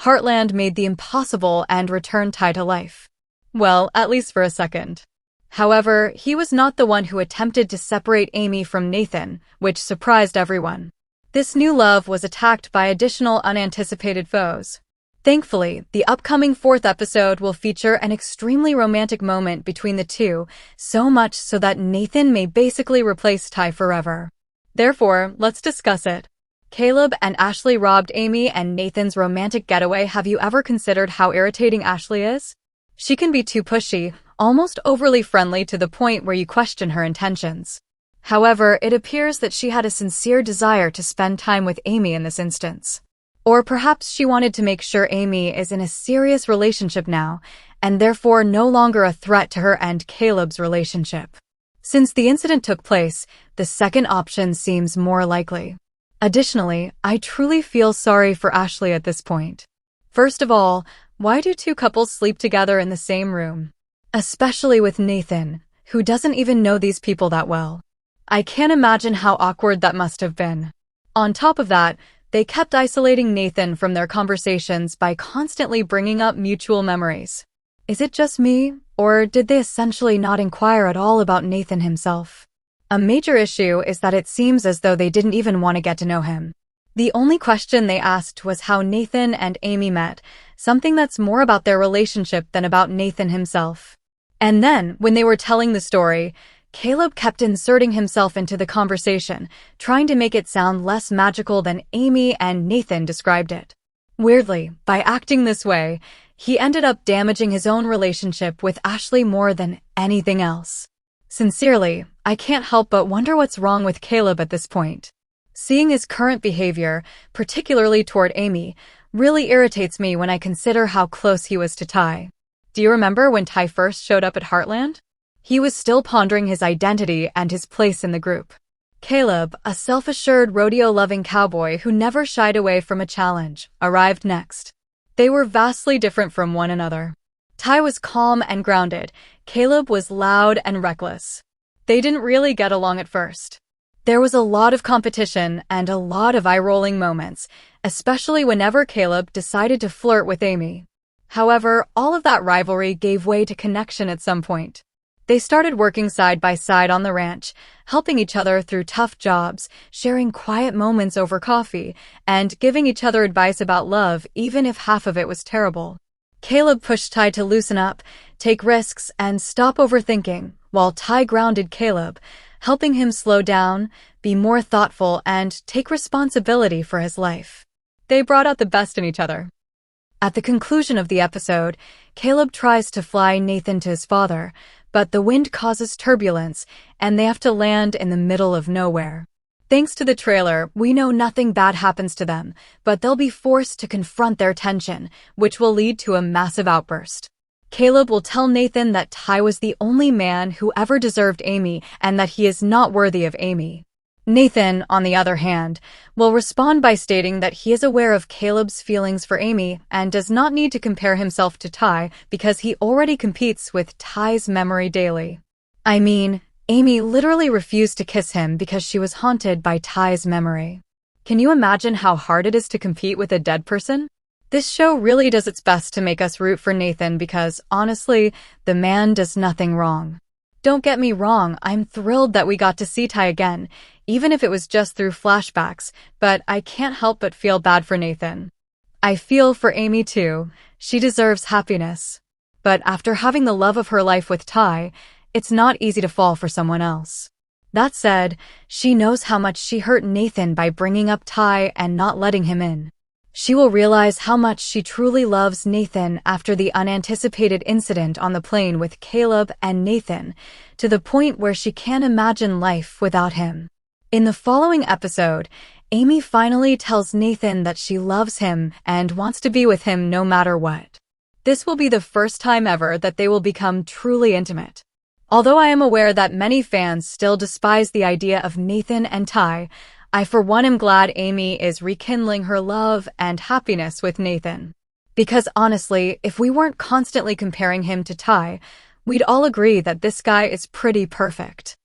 Heartland made the impossible and returned Ty to life. Well, at least for a second. However, he was not the one who attempted to separate Amy from Nathan, which surprised everyone. This new love was attacked by additional unanticipated foes. Thankfully, the upcoming 4th episode will feature an extremely romantic moment between the two, so much so that Nathan may basically replace Ty forever. Therefore, let's discuss it. Caleb and Ashley robbed Amy and Nathan's romantic getaway. Have you ever considered how irritating Ashley is? She can be too pushy, almost overly friendly to the point where you question her intentions. However, it appears that she had a sincere desire to spend time with Amy in this instance. Or perhaps she wanted to make sure Amy is in a serious relationship now, and therefore no longer a threat to her and Caleb's relationship. Since the incident took place, the second option seems more likely. Additionally, I truly feel sorry for Ashley at this point. First of all, why do two couples sleep together in the same room? Especially with Nathan, who doesn't even know these people that well. I can't imagine how awkward that must have been. On top of that, they kept isolating Nathan from their conversations by constantly bringing up mutual memories. Is it just me, or did they essentially not inquire at all about Nathan himself? A major issue is that it seems as though they didn't even want to get to know him. The only question they asked was how Nathan and Amy met, something that's more about their relationship than about Nathan himself. And then, when they were telling the story, Caleb kept inserting himself into the conversation, trying to make it sound less magical than Amy and Nathan described it. Weirdly, by acting this way, he ended up damaging his own relationship with Ashley more than anything else. Sincerely, I can't help but wonder what's wrong with Caleb at this point. Seeing his current behavior, particularly toward Amy, really irritates me when I consider how close he was to Ty. Do you remember when Ty first showed up at Heartland? He was still pondering his identity and his place in the group. Caleb, a self-assured rodeo-loving cowboy who never shied away from a challenge, arrived next. They were vastly different from one another. Ty was calm and grounded. Caleb was loud and reckless. They didn't really get along at first. There was a lot of competition and a lot of eye-rolling moments, especially whenever Caleb decided to flirt with Amy. However, all of that rivalry gave way to connection at some point. They started working side by side on the ranch, helping each other through tough jobs, sharing quiet moments over coffee, and giving each other advice about love even if half of it was terrible. Caleb pushed Ty to loosen up, take risks, and stop overthinking, while Ty grounded Caleb, helping him slow down, be more thoughtful, and take responsibility for his life. They brought out the best in each other. At the conclusion of the episode, Caleb tries to fly Nathan to his father, but the wind causes turbulence, and they have to land in the middle of nowhere. Thanks to the trailer, we know nothing bad happens to them, but they'll be forced to confront their tension, which will lead to a massive outburst. Caleb will tell Nathan that Ty was the only man who ever deserved Amy and that he is not worthy of Amy. Nathan, on the other hand, will respond by stating that he is aware of Caleb's feelings for Amy and does not need to compare himself to Ty because he already competes with Ty's memory daily. I mean, Amy literally refused to kiss him because she was haunted by Ty's memory. Can you imagine how hard it is to compete with a dead person? This show really does its best to make us root for Nathan because, honestly, the man does nothing wrong. Don't get me wrong, I'm thrilled that we got to see Ty again, even if it was just through flashbacks, but I can't help but feel bad for Nathan. I feel for Amy too. She deserves happiness. But after having the love of her life with Ty, it's not easy to fall for someone else. That said, she knows how much she hurt Nathan by bringing up Ty and not letting him in. She will realize how much she truly loves Nathan after the unanticipated incident on the plane with Caleb and Nathan, to the point where she can't imagine life without him. In the following episode, Amy finally tells Nathan that she loves him and wants to be with him no matter what. This will be the first time ever that they will become truly intimate. Although I am aware that many fans still despise the idea of Nathan and Ty, I for one am glad Amy is rekindling her love and happiness with Nathan. Because honestly, if we weren't constantly comparing him to Ty, we'd all agree that this guy is pretty perfect.